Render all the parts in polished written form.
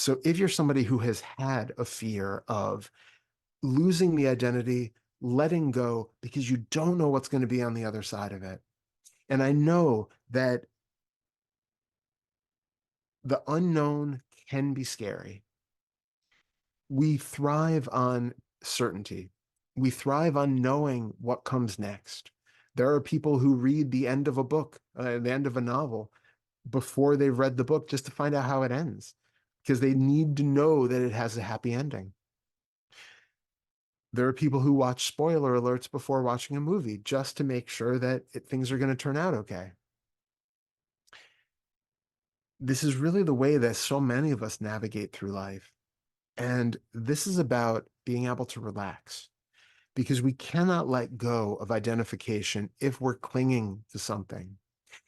So if you're somebody who has had a fear of losing the identity, letting go because you don't know what's going to be on the other side of it. And I know that the unknown can be scary. We thrive on certainty. We thrive on knowing what comes next. There are people who read the end of a book, the end of a novel, before they've read the book just to find out how it ends, because they need to know that it has a happy ending. There are people who watch spoiler alerts before watching a movie just to make sure that things are going to turn out okay. This is really the way that so many of us navigate through life. And this is about being able to relax because we cannot let go of identification if we're clinging to something.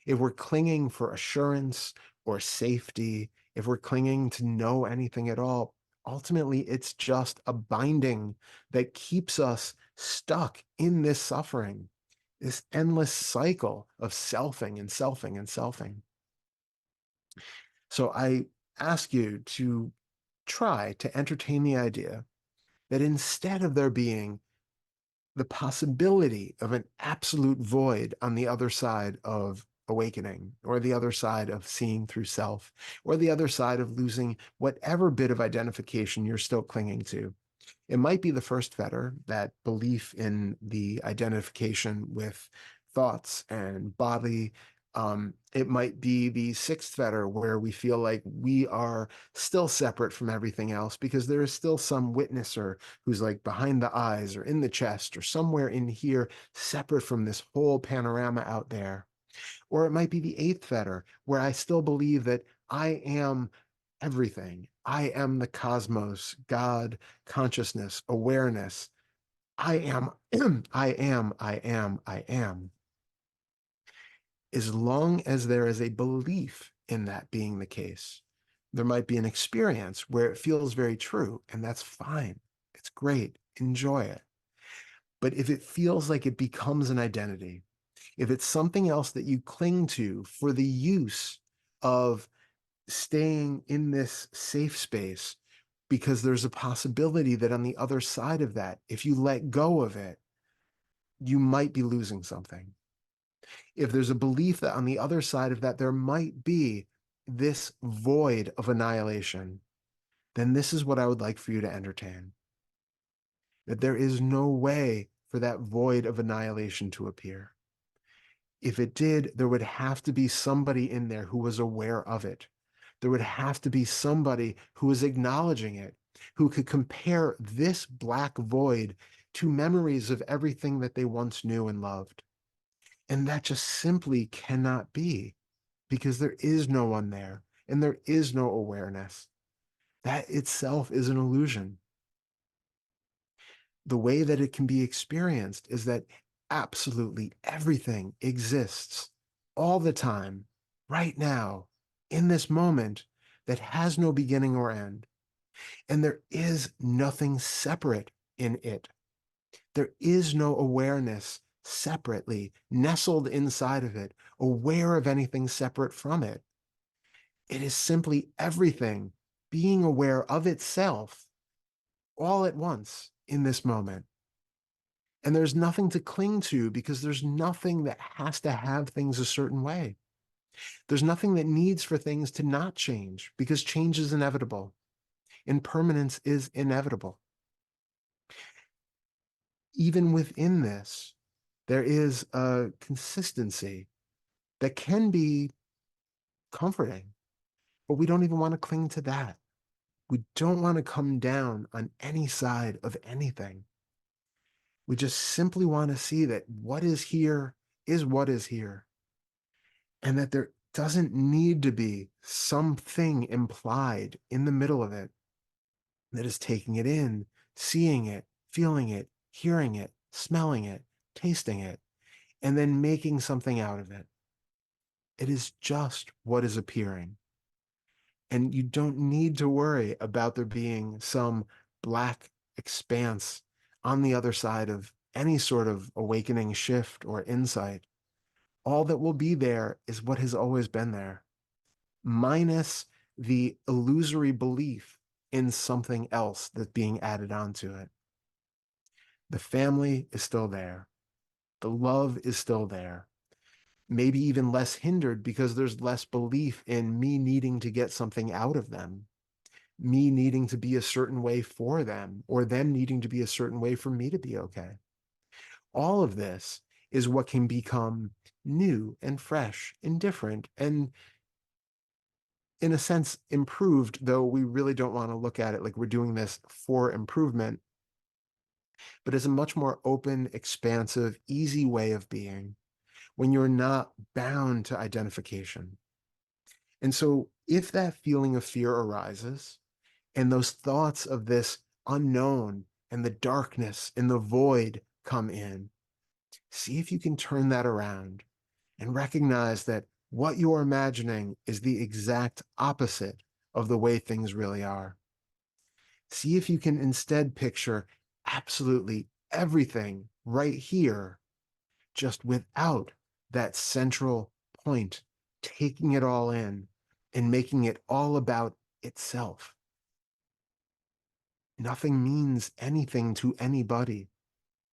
If we're clinging for assurance or safety, if we're clinging to know anything at all, ultimately it's just a binding that keeps us stuck in this suffering, this endless cycle of selfing and selfing and selfing. So I ask you to try to entertain the idea that instead of there being the possibility of an absolute void on the other side of awakening, or the other side of seeing through self, or the other side of losing whatever bit of identification you're still clinging to. It might be the first fetter, that belief in the identification with thoughts and body. It might be the sixth fetter where we feel like we are still separate from everything else because there is still some witnesser who's like behind the eyes or in the chest or somewhere in here, separate from this whole panorama out there. Or it might be the eighth fetter where I still believe that I am everything. I am the cosmos, God, consciousness, awareness. I am, I am, I am, I am. As long as there is a belief in that being the case, there might be an experience where it feels very true, and that's fine. It's great. Enjoy it. But if it feels like it becomes an identity, if it's something else that you cling to for the use of staying in this safe space, because there's a possibility that on the other side of that, if you let go of it, you might be losing something. If there's a belief that on the other side of that, there might be this void of annihilation, then this is what I would like for you to entertain. That there is no way for that void of annihilation to appear. If it did, there would have to be somebody in there who was aware of it. There would have to be somebody who was acknowledging it, who could compare this black void to memories of everything that they once knew and loved. And that just simply cannot be because there is no one there and there is no awareness. That itself is an illusion. The way that it can be experienced is that absolutely everything exists all the time, right now, in this moment, that has no beginning or end. And there is nothing separate in it. There is no awareness separately, nestled inside of it, aware of anything separate from it. It is simply everything being aware of itself all at once in this moment. And there's nothing to cling to because there's nothing that has to have things a certain way. There's nothing that needs for things to not change because change is inevitable. Impermanence is inevitable. Even within this, there is a consistency that can be comforting, but we don't even want to cling to that. We don't want to come down on any side of anything. We just simply want to see that what is here is what is here, and that there doesn't need to be something implied in the middle of it that is taking it in, seeing it, feeling it, hearing it, smelling it, tasting it, and then making something out of it. It is just what is appearing. And you don't need to worry about there being some black expanse on the other side of any sort of awakening shift or insight. All that will be there is what has always been there, minus the illusory belief in something else that's being added onto it. The family is still there. The love is still there. Maybe even less hindered because there's less belief in me needing to get something out of them, me needing to be a certain way for them, or them needing to be a certain way for me to be okay. All of this is what can become new and fresh and different and, in a sense, improved, though we really don't want to look at it like we're doing this for improvement, but as a much more open, expansive, easy way of being when you're not bound to identification. And so if that feeling of fear arises and those thoughts of this unknown and the darkness and the void come in, see if you can turn that around and recognize that what you're imagining is the exact opposite of the way things really are. See if you can instead picture absolutely everything right here, just without that central point, taking it all in and making it all about itself. Nothing means anything to anybody.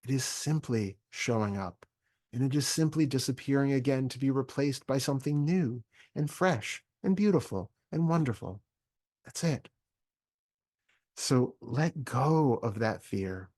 It is simply showing up, and it is simply disappearing again to be replaced by something new and fresh and beautiful and wonderful. That's it. So let go of that fear